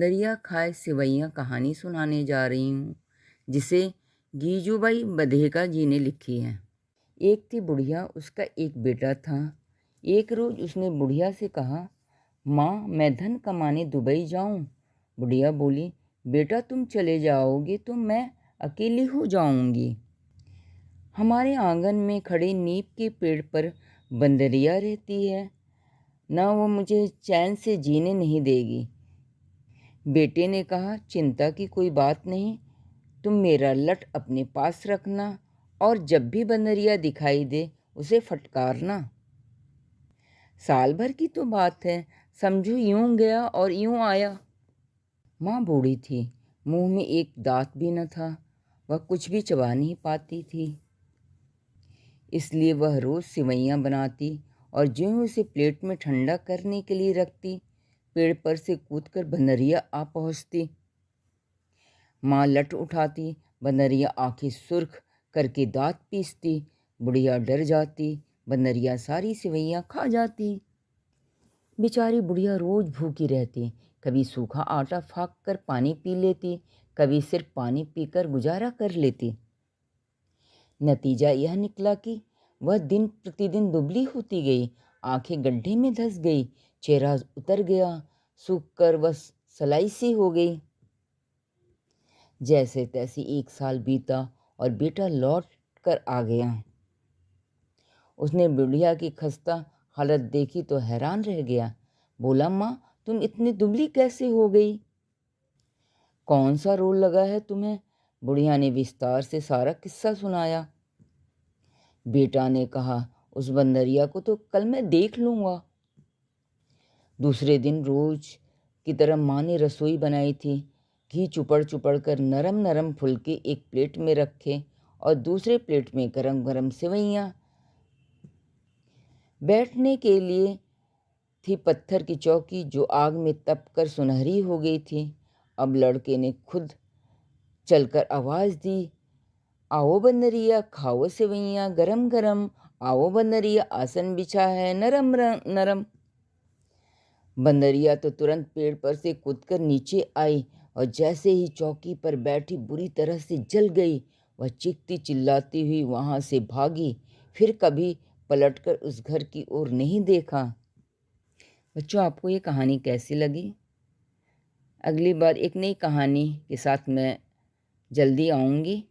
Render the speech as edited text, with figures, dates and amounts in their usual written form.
दरिया खाए सिवैयाँ कहानी सुनाने जा रही हूँ, जिसे गीजूबाई बधेका जी ने लिखी है। एक थी बुढ़िया, उसका एक बेटा था। एक रोज उसने बुढ़िया से कहा, माँ मैं धन कमाने दुबई जाऊँ। बुढ़िया बोली, बेटा तुम चले जाओगे तो मैं अकेली हो जाऊंगी। हमारे आंगन में खड़े नीम के पेड़ पर बंदरिया रहती है, ना वो मुझे चैन से जीने नहीं देगी। बेटे ने कहा, चिंता की कोई बात नहीं, तुम मेरा लट अपने पास रखना और जब भी बंदरिया दिखाई दे उसे फटकारना। साल भर की तो बात है, समझो यूं गया और यूं आया। माँ बूढ़ी थी, मुंह में एक दांत भी न था, वह कुछ भी चबा नहीं पाती थी। इसलिए वह रोज़ सिवैयाँ बनाती और ज्यों उसे प्लेट में ठंडा करने के लिए रखती, पेड़ पर से कूदकर बंदरिया आ पहुँचती। माँ लट उठाती, बंदरिया आंखें सुर्ख करके दांत पीसती। बुढ़िया डर जाती, बंदरिया सारी सिवैयाँ खा जाती। बेचारी बुढ़िया रोज भूखी रहती, कभी सूखा आटा फाँक कर पानी पी लेती, कभी सिर्फ पानी पीकर गुजारा कर लेती। नतीजा यह निकला कि वह दिन प्रतिदिन दुबली होती गई, आंखें गड्ढे में धंस गई, चेहरा उतर गया, सूख कर वह सलाई सी हो गई। जैसे तैसे 1 साल बीता और बेटा लौट कर आ गया। उसने बुढ़िया की खस्ता हालत देखी तो हैरान रह गया। बोला, माँ तुम इतनी दुबली कैसे हो गई? कौन सा रोग लगा है तुम्हें? बुढ़िया ने विस्तार से सारा किस्सा सुनाया। बेटा ने कहा, उस बंदरिया को तो कल मैं देख लूँगा। दूसरे दिन रोज की तरह माँ ने रसोई बनाई थी। घी चुपड़ चुपड़ कर नरम नरम फुलके एक प्लेट में रखे और दूसरे प्लेट में गरम गरम सेवैयाँ। बैठने के लिए थी पत्थर की चौकी जो आग में तप कर सुनहरी हो गई थी। अब लड़के ने खुद चलकर आवाज़ दी, आओ बंदरिया खाओ सेवैयाँ गरम गरम, आओ बंदरिया आसन बिछा है नरम नरम। बंदरिया तो तुरंत पेड़ पर से कूदकर नीचे आई और जैसे ही चौकी पर बैठी बुरी तरह से जल गई। वह चीखती चिल्लाती हुई वहाँ से भागी, फिर कभी पलटकर उस घर की ओर नहीं देखा। बच्चों, आपको ये कहानी कैसी लगी? अगली बार एक नई कहानी के साथ मैं जल्दी आऊँगी।